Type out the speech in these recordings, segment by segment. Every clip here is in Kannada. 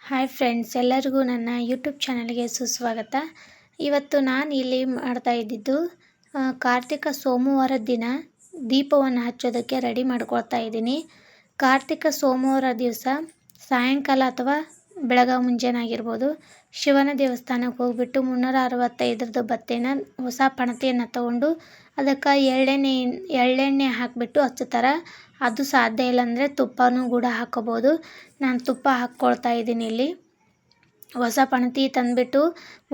ಹಾಯ್ ಫ್ರೆಂಡ್ಸ್, ಎಲ್ಲರಿಗೂ ನನ್ನ ಯೂಟ್ಯೂಬ್ ಚಾನಲ್ಗೆ ಸುಸ್ವಾಗತ. ಇವತ್ತು ನಾನು ಇಲ್ಲಿ ಮಾಡ್ತಾ ಇದ್ದಿದ್ದು ಕಾರ್ತಿಕ ಸೋಮವಾರದ ದಿನ ದೀಪವನ್ನು ಹಚ್ಚೋದಕ್ಕೆ ರೆಡಿ ಮಾಡ್ಕೊಳ್ತಾ ಇದ್ದೀನಿ. ಕಾರ್ತಿಕ ಸೋಮವಾರ ದಿವಸ ಸಾಯಂಕಾಲ ಅಥವಾ ಬೆಳಗ್ಗೆ ಮುಂಜಾನೆ ಆಗಿರ್ಬೋದು, ಶಿವನ ದೇವಸ್ಥಾನಕ್ಕೆ ಹೋಗ್ಬಿಟ್ಟು 365 ಬತ್ತೆನ ಹೊಸ ಪಣತಿಯನ್ನು ತೊಗೊಂಡು ಅದಕ್ಕೆ ಎಳ್ಳೆಣ್ಣೆ ಹಾಕಿಬಿಟ್ಟು ಹಚ್ಚುತ್ತಾರೆ. ಅದು ಸಾಧ್ಯ ಇಲ್ಲ ಅಂದರೆ ತುಪ್ಪನೂ ಕೂಡ ಹಾಕೋಬೋದು. ನಾನು ತುಪ್ಪ ಹಾಕ್ಕೊಳ್ತಾ ಇದ್ದೀನಿ. ಇಲ್ಲಿ ಹೊಸ ಪಣತಿ ತಂದುಬಿಟ್ಟು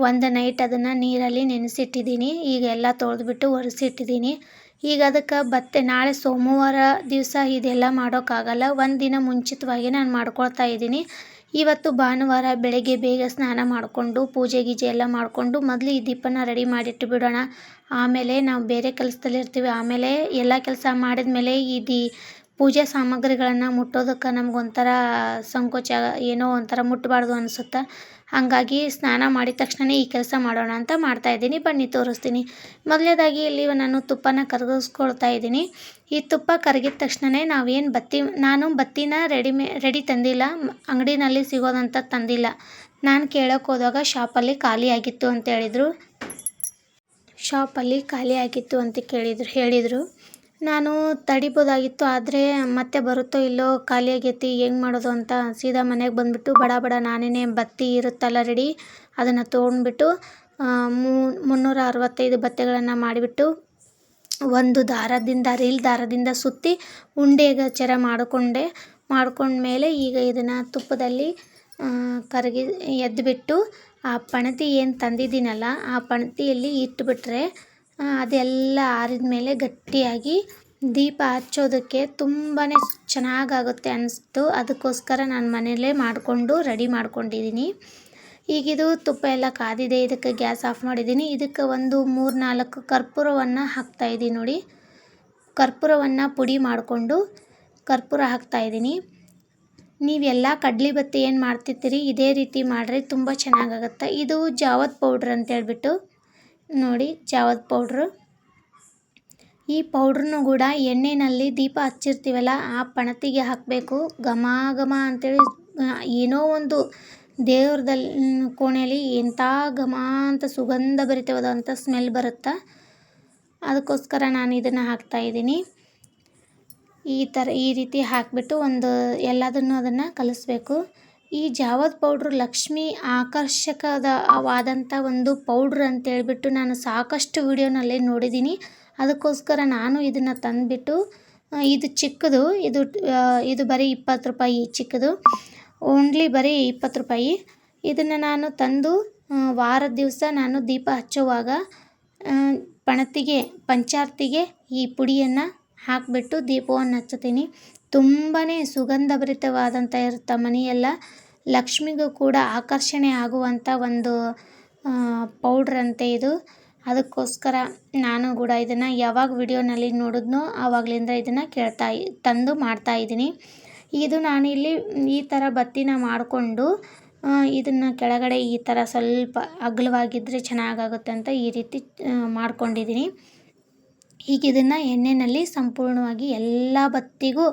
ಒಂದು ನೈಟ್ ಅದನ್ನು ನೀರಲ್ಲಿ ನೆನೆಸಿಟ್ಟಿದ್ದೀನಿ. ಈಗ ಎಲ್ಲ ತೊಳೆದ್ಬಿಟ್ಟು ಒರೆಸಿಟ್ಟಿದ್ದೀನಿ. ಈಗ ಅದಕ್ಕೆ ಬತ್ತೆ ನಾಳೆ ಸೋಮವಾರ ದಿವಸ ಇದೆಲ್ಲ ಮಾಡೋಕ್ಕಾಗಲ್ಲ. ಒಂದು ದಿನ ಮುಂಚಿತವಾಗಿ ನಾನು ಮಾಡ್ಕೊಳ್ತಾ ಇದ್ದೀನಿ. ಇವತ್ತು ಭಾನುವಾರ ಬೆಳಗ್ಗೆ ಬೇಗ ಸ್ನಾನ ಮಾಡಿಕೊಂಡು ಪೂಜೆ ಗೀಜೆ ಎಲ್ಲ ಮಾಡಿಕೊಂಡು ಮೊದಲು ಈ ದೀಪನ ರೆಡಿ ಮಾಡಿಟ್ಟು ಬಿಡೋಣ. ಆಮೇಲೆ ನಾವು ಬೇರೆ ಕೆಲಸದಲ್ಲಿರ್ತೀವಿ. ಆಮೇಲೆ ಎಲ್ಲ ಕೆಲಸ ಮಾಡಿದ ಮೇಲೆ ಪೂಜೆ ಸಾಮಗ್ರಿಗಳನ್ನು ಮುಟ್ಟೋದಕ್ಕೆ ನಮಗೊಂಥರ ಸಂಕೋಚ, ಏನೋ ಒಂಥರ ಮುಟ್ಟಬಾರ್ದು ಅನಿಸುತ್ತೆ. ಹಾಗಾಗಿ ಸ್ನಾನ ಮಾಡಿದ ತಕ್ಷಣವೇ ಈ ಕೆಲಸ ಮಾಡೋಣ ಅಂತ ಮಾಡ್ತಾಯಿದ್ದೀನಿ. ಬನ್ನಿ ತೋರಿಸ್ತೀನಿ. ಮೊದಲನೇದಾಗಿ ಇಲ್ಲಿ ನಾನು ತುಪ್ಪನ ಕರಗಿಸ್ಕೊಳ್ತಾ ಇದ್ದೀನಿ. ಈ ತುಪ್ಪ ಕರಗಿದ ತಕ್ಷಣವೇ ನಾನು ಬತ್ತಿನ ರೆಡಿ ತಂದಿಲ್ಲ, ಅಂಗಡಿನಲ್ಲಿ ಸಿಗೋದಂತ ತಂದಿಲ್ಲ. ನಾನು ಕೇಳೋಕ್ಕೆ ಹೋದಾಗ ಶಾಪಲ್ಲಿ ಖಾಲಿ ಆಗಿತ್ತು ಅಂತ ಹೇಳಿದರು. ನಾನು ತಡಿಬೋದಾಗಿತ್ತು, ಆದರೆ ಮತ್ತೆ ಬರುತ್ತೋ ಇಲ್ಲೋ, ಖಾಲಿ ಆಗೈತಿ, ಹೆಂಗೆ ಮಾಡೋದು ಅಂತ ಸೀದಾ ಮನೆಗೆ ಬಂದುಬಿಟ್ಟು ಬಡ ನಾನೇ ಬತ್ತಿ ಇರುತ್ತಲ್ಲ ರೆಡಿ, ಅದನ್ನು ತೊಗೊಂಡ್ಬಿಟ್ಟು 365 ಬತ್ತೆಗಳನ್ನು ಮಾಡಿಬಿಟ್ಟು ಒಂದು ರೀಲ್ ದಾರದಿಂದ ಸುತ್ತಿ ಉಂಡೆಗಚ್ಚರ ಮಾಡ್ಕೊಂಡ್ಮೇಲೆ ಈಗ ಇದನ್ನು ತುಪ್ಪದಲ್ಲಿ ಎದ್ದುಬಿಟ್ಟು ಆ ಪಣತಿ ಏನು ತಂದಿದ್ದೀನಲ್ಲ ಆ ಪಣತಿಯಲ್ಲಿ ಇಟ್ಬಿಟ್ರೆ ಅದೆಲ್ಲ ಆರಿದ ಮೇಲೆ ಗಟ್ಟಿಯಾಗಿ ದೀಪ ಹಚ್ಚೋದಕ್ಕೆ ತುಂಬಾ ಚೆನ್ನಾಗಾಗುತ್ತೆ ಅನಿಸ್ತು. ಅದಕ್ಕೋಸ್ಕರ ನಾನು ಮನೆಯಲ್ಲೇ ರೆಡಿ ಮಾಡ್ಕೊಂಡಿದ್ದೀನಿ. ಈಗಿದು ತುಪ್ಪ ಎಲ್ಲ ಕಾದಿದೆ. ಇದಕ್ಕೆ ಗ್ಯಾಸ್ ಆಫ್ ಮಾಡಿದ್ದೀನಿ. ಇದಕ್ಕೆ ಒಂದು 3-4 ಕರ್ಪೂರವನ್ನು ಹಾಕ್ತಾಯಿದ್ದೀನಿ. ನೋಡಿ, ಕರ್ಪೂರವನ್ನು ಪುಡಿ ಮಾಡಿಕೊಂಡು ಕರ್ಪೂರ ಹಾಕ್ತಾಯಿದ್ದೀನಿ. ನೀವೆಲ್ಲ ಕಡ್ಲಿ ಬತ್ತಿ ಏನು ಮಾಡ್ತಿರ್ತೀರಿ ಇದೇ ರೀತಿ ಮಾಡಿದ್ರೆ ತುಂಬ ಚೆನ್ನಾಗಾಗುತ್ತೆ. ಇದು ಜಾವದ್ ಪೌಡ್ರ್ ಅಂತೇಳ್ಬಿಟ್ಟು ನೋಡಿ, ಜಾವದ್ ಪೌಡ್ರು. ಈ ಪೌಡ್ರನ್ನು ಕೂಡ ಎಣ್ಣೆಯಲ್ಲಿ ದೀಪ ಹಚ್ಚಿರ್ತೀವಲ್ಲ ಆ ಪಣತಿಗೆ ಹಾಕಬೇಕು. ಘಮ ಘಮ ಅಂತೇಳಿ ಏನೋ ಒಂದು ದೇವ್ರದಲ್ಲಿ ಕೋಣೆಯಲ್ಲಿ ಎಂಥ ಘಮ ಅಂತ ಸುಗಂಧ ಭರಿತವಾದಂಥ ಸ್ಮೆಲ್ ಬರುತ್ತೆ. ಅದಕ್ಕೋಸ್ಕರ ನಾನು ಇದನ್ನು ಹಾಕ್ತಾಯಿದ್ದೀನಿ. ಈ ರೀತಿ ಹಾಕಿಬಿಟ್ಟು ಎಲ್ಲದನ್ನು ಅದನ್ನು ಕಲಿಸ್ಬೇಕು. ಈ ಜಾವದ್ ಪೌಡ್ರು ಲಕ್ಷ್ಮಿ ಆಕರ್ಷಕವಾದಂಥ ಒಂದು ಪೌಡ್ರ್ ಅಂತೇಳ್ಬಿಟ್ಟು ನಾನು ಸಾಕಷ್ಟು ವಿಡಿಯೋನಲ್ಲಿ ನೋಡಿದ್ದೀನಿ. ಅದಕ್ಕೋಸ್ಕರ ನಾನು ಇದನ್ನು ತಂದುಬಿಟ್ಟು, ಇದು ಚಿಕ್ಕದು, ಇದು ಬರೀ 20 ರೂಪಾಯಿ ಚಿಕ್ಕದು, ಓನ್ಲಿ ಬರೀ 20 ರೂಪಾಯಿ. ಇದನ್ನು ನಾನು ತಂದು ವಾರದ ದಿವಸ ನಾನು ದೀಪ ಹಚ್ಚುವಾಗ ಪಂಚಾರ್ತಿಗೆ ಈ ಪುಡಿಯನ್ನು ಹಾಕಿಬಿಟ್ಟು ದೀಪವನ್ನು ಹಚ್ಚುತ್ತೀನಿ. ತುಂಬಾ ಸುಗಂಧಭರಿತವಾದಂಥ ಇರುತ್ತೆ ಮನೆಯೆಲ್ಲ. ಲಕ್ಷ್ಮಿಗೂ ಕೂಡ ಆಕರ್ಷಣೆ ಆಗುವಂಥ ಒಂದು ಪೌಡ್ರಂತೆ ಇದು. ಅದಕ್ಕೋಸ್ಕರ ನಾನು ಕೂಡ ಇದನ್ನು ಯಾವಾಗ ವಿಡಿಯೋನಲ್ಲಿ ನೋಡಿದ್ನೋ ಆವಾಗಲಿಂದ ಇದನ್ನು ತಂದು ಮಾಡ್ತಾಯಿದ್ದೀನಿ. ಇದು ನಾನಿಲ್ಲಿ ಈ ಥರ ಬತ್ತಿನ ಮಾಡಿಕೊಂಡು ಇದನ್ನು ಕೆಳಗಡೆ ಈ ಥರ ಸ್ವಲ್ಪ ಅಗಲವಾಗಿದ್ದರೆ ಚೆನ್ನಾಗಾಗುತ್ತೆ ಅಂತ ಈ ರೀತಿ ಮಾಡ್ಕೊಂಡಿದ್ದೀನಿ. ಈಗ ಇದನ್ನು ಎಣ್ಣೆಯಲ್ಲಿ ಸಂಪೂರ್ಣವಾಗಿ ಎಲ್ಲ ಬತ್ತಿಗೂ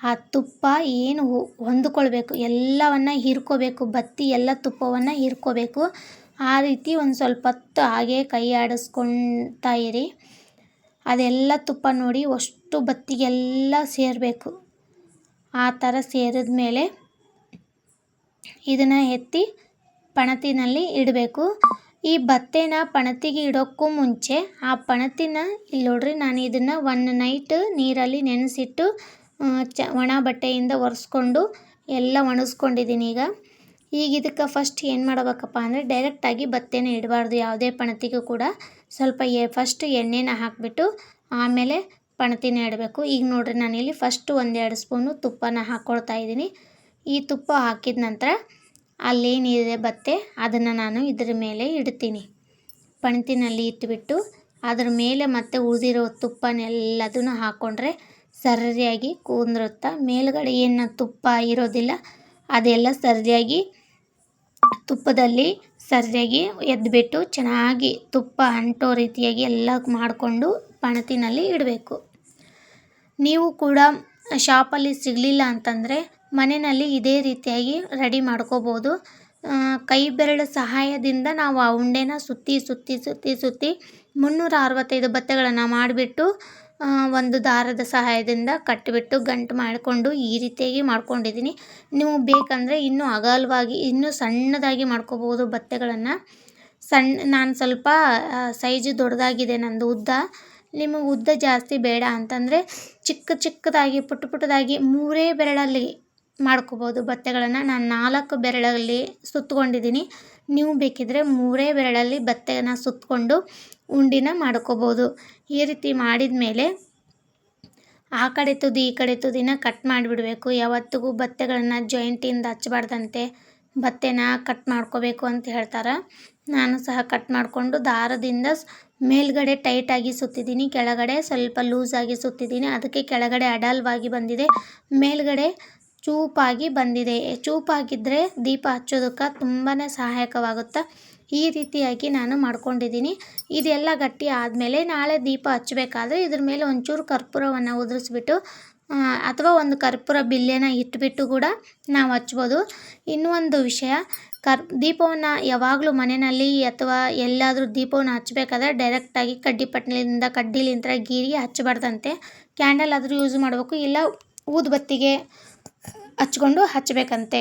ಆ ತುಪ್ಪ ಏನು ಹೊಂದ್ಕೊಳ್ಬೇಕು, ಎಲ್ಲವನ್ನು ಹೀರ್ಕೋಬೇಕು. ಬತ್ತಿ ಎಲ್ಲ ತುಪ್ಪವನ್ನು ಹೀರ್ಕೋಬೇಕು. ಆ ರೀತಿ ಒಂದು ಸ್ವಲ್ಪ ಹೊತ್ತು ಹಾಗೆ ಕೈ ಆಡಿಸ್ಕೊಳ್ತಾ ಇರಿ. ಅದೆಲ್ಲ ತುಪ್ಪ ನೋಡಿ ಅಷ್ಟು ಬತ್ತಿಗೆಲ್ಲ ಸೇರಬೇಕು. ಆ ಥರ ಸೇರಿದ ಮೇಲೆ ಇದನ್ನು ಎತ್ತಿ ಪಣತಿನಲ್ಲಿ ಇಡಬೇಕು. ಈ ಬತ್ತೆನ ಪಣತಿಗೆ ಇಡೋಕ್ಕೂ ಮುಂಚೆ ಆ ಪಣತಿನ ಇಲ್ಲಿ ನೋಡ್ರಿ, ನಾನು ಇದನ್ನು 1 ನೈಟ್ ನೀರಲ್ಲಿ ನೆನೆಸಿಟ್ಟು ಒಣ ಬಟ್ಟೆಯಿಂದ ಒರೆಸ್ಕೊಂಡು ಎಲ್ಲ ಒಣಗಿಸ್ಕೊಂಡಿದ್ದೀನಿ. ಈಗ ಇದಕ್ಕೆ ಫಸ್ಟ್ ಏನು ಮಾಡಬೇಕಪ್ಪ ಅಂದರೆ ಡೈರೆಕ್ಟಾಗಿ ಬತ್ತೆನ ಇಡಬಾರ್ದು. ಯಾವುದೇ ಪಣತಿಗೂ ಕೂಡ ಸ್ವಲ್ಪ ಫಸ್ಟ್ ಎಣ್ಣೆನ ಹಾಕಿಬಿಟ್ಟು ಆಮೇಲೆ ಪಣತಿನ ಇಡಬೇಕು. ಈಗ ನೋಡ್ರಿ, ನಾನಿಲ್ಲಿ ಫಸ್ಟು 1-2 ಸ್ಪೂನು ತುಪ್ಪನ ಹಾಕ್ಕೊಳ್ತಾ ಇದ್ದೀನಿ. ಈ ತುಪ್ಪ ಹಾಕಿದ ನಂತರ ಅಲ್ಲೇನಿದೆ ಬತ್ತೆ ಅದನ್ನು ನಾನು ಇದ್ರ ಮೇಲೆ ಇಡ್ತೀನಿ. ಪಣತಿನಲ್ಲಿ ಇಟ್ಬಿಟ್ಟು ಅದ್ರ ಮೇಲೆ ಮತ್ತೆ ಉಳಿದಿರೋ ತುಪ್ಪನೆಲ್ಲದನ್ನು ಹಾಕ್ಕೊಂಡ್ರೆ ಸರಿಯಾಗಿ ಕೂದಿರುತ್ತೆ. ಮೇಲ್ಗಡೆ ಏನು ತುಪ್ಪ ಇರೋದಿಲ್ಲ ಅದೆಲ್ಲ ಸರಿಯಾಗಿ ತುಪ್ಪದಲ್ಲಿ ಸರಿಯಾಗಿ ಎದ್ಬಿಟ್ಟು ಚೆನ್ನಾಗಿ ತುಪ್ಪ ಅಂಟೋ ರೀತಿಯಾಗಿ ಎಲ್ಲ ಮಾಡಿಕೊಂಡು ಪಣತಿನಲ್ಲಿ ಇಡಬೇಕು. ನೀವು ಕೂಡ ಶಾಪಲ್ಲಿ ಸಿಗಲಿಲ್ಲ ಅಂತಂದರೆ ಮನೆಯಲ್ಲಿ ಇದೇ ರೀತಿಯಾಗಿ ರೆಡಿ ಮಾಡ್ಕೋಬೋದು. ಕೈ ಬೆರಳ ಸಹಾಯದಿಂದ ನಾವು ಆ ಉಂಡೆನ ಸುತ್ತಿ ಸುತ್ತಿ ಸುತ್ತಿ ಸುತ್ತಿ 365 ಬತ್ತೆಗಳನ್ನು ಮಾಡಿಬಿಟ್ಟು ಒಂದು ದಾರದ ಸಹಾಯದಿಂದ ಕಟ್ಟಿಬಿಟ್ಟು ಗಂಟು ಮಾಡಿಕೊಂಡು ಈ ರೀತಿಯಾಗಿ ಮಾಡ್ಕೊಂಡಿದ್ದೀನಿ. ನೀವು ಬೇಕಂದರೆ ಇನ್ನೂ ಅಗಲವಾಗಿ ಇನ್ನೂ ಸಣ್ಣದಾಗಿ ಮಾಡ್ಕೋಬೋದು ಬತ್ತೆಗಳನ್ನು. ನಾನು ಸ್ವಲ್ಪ ಸೈಜು ದೊಡ್ಡದಾಗಿದೆ ನಂದು ಉದ್ದ. ನಿಮಗೆ ಉದ್ದ ಜಾಸ್ತಿ ಬೇಡ ಅಂತಂದರೆ ಚಿಕ್ಕದಾಗಿ ಪುಟ್ಟ ಪುಟ್ಟದಾಗಿ 3 ಬೆರಳಲ್ಲಿ ಮಾಡ್ಕೋಬೋದು ಬತ್ತೆಗಳನ್ನು. ನಾನು 4 ಬೆರಳಲ್ಲಿ ಸುತ್ತಕೊಂಡಿದ್ದೀನಿ. ನೀವು ಬೇಕಿದ್ದರೆ 3 ಬೆರಳಲ್ಲಿ ಬತ್ತೆನ ಸುತ್ತಕೊಂಡು ಉಂಡಿನ ಮಾಡ್ಕೋಬೋದು. ಈ ರೀತಿ ಮಾಡಿದ ಮೇಲೆ ಆ ಕಡೆ ತುದಿ ಈ ಕಡೆ ತುದಿನ ಕಟ್ ಮಾಡಿಬಿಡಬೇಕು. ಯಾವತ್ತಿಗೂ ಬತ್ತೆಗಳನ್ನು ಜಾಯಿಂಟಿಂದ ಹಚ್ಚಬಾರ್ದಂತೆ ಬತ್ತೆನ ಕಟ್ ಮಾಡ್ಕೋಬೇಕು ಅಂತ ಹೇಳ್ತಾರೆ. ನಾನು ಸಹ ಕಟ್ ಮಾಡಿಕೊಂಡು ದಾರದಿಂದ ಮೇಲ್ಗಡೆ ಟೈಟಾಗಿ ಸುತ್ತಿದ್ದೀನಿ, ಕೆಳಗಡೆ ಸ್ವಲ್ಪ ಲೂಸಾಗಿ ಸುತ್ತಿದ್ದೀನಿ. ಅದಕ್ಕೆ ಕೆಳಗಡೆ ಅಡಲ್ವಾಗಿ ಬಂದಿದೆ, ಮೇಲ್ಗಡೆ ಚೂಪಾಗಿ ಬಂದಿದೆ. ಚೂಪಾಗಿದ್ದರೆ ದೀಪ ಹಚ್ಚೋದಕ್ಕೆ ತುಂಬಾ ಸಹಾಯಕವಾಗುತ್ತೆ. ಈ ರೀತಿಯಾಗಿ ನಾನು ಮಾಡ್ಕೊಂಡಿದ್ದೀನಿ. ಇದೆಲ್ಲ ಗಟ್ಟಿ ಆದಮೇಲೆ ನಾಳೆ ದೀಪ ಹಚ್ಚಬೇಕಾದ್ರೆ ಇದ್ರ ಮೇಲೆ ಒಂಚೂರು ಕರ್ಪೂರವನ್ನು ಉದುರಿಸ್ಬಿಟ್ಟು ಅಥವಾ ಒಂದು ಕರ್ಪೂರ ಬಿಲ್ಲೆನ ಇಟ್ಬಿಟ್ಟು ಕೂಡ ನಾವು ಹಚ್ಬೋದು. ಇನ್ನೂ ಒಂದು ವಿಷಯ, ದೀಪವನ್ನು ಯಾವಾಗಲೂ ಮನೆಯಲ್ಲಿ ಅಥವಾ ಎಲ್ಲಾದರೂ ದೀಪವನ್ನು ಹಚ್ಚಬೇಕಾದ್ರೆ ಡೈರೆಕ್ಟಾಗಿ ಕಡ್ಡಿಲಿಂದ ಗೀರಿ ಹಚ್ಚಬಾರ್ದಂತೆ. ಕ್ಯಾಂಡಲ್ ಆದರೂ ಯೂಸ್ ಮಾಡಬೇಕು, ಇಲ್ಲ ಊದುಬತ್ತಿಗೆ ಹಚ್ಕೊಂಡು ಹಚ್ಚಬೇಕಂತೆ.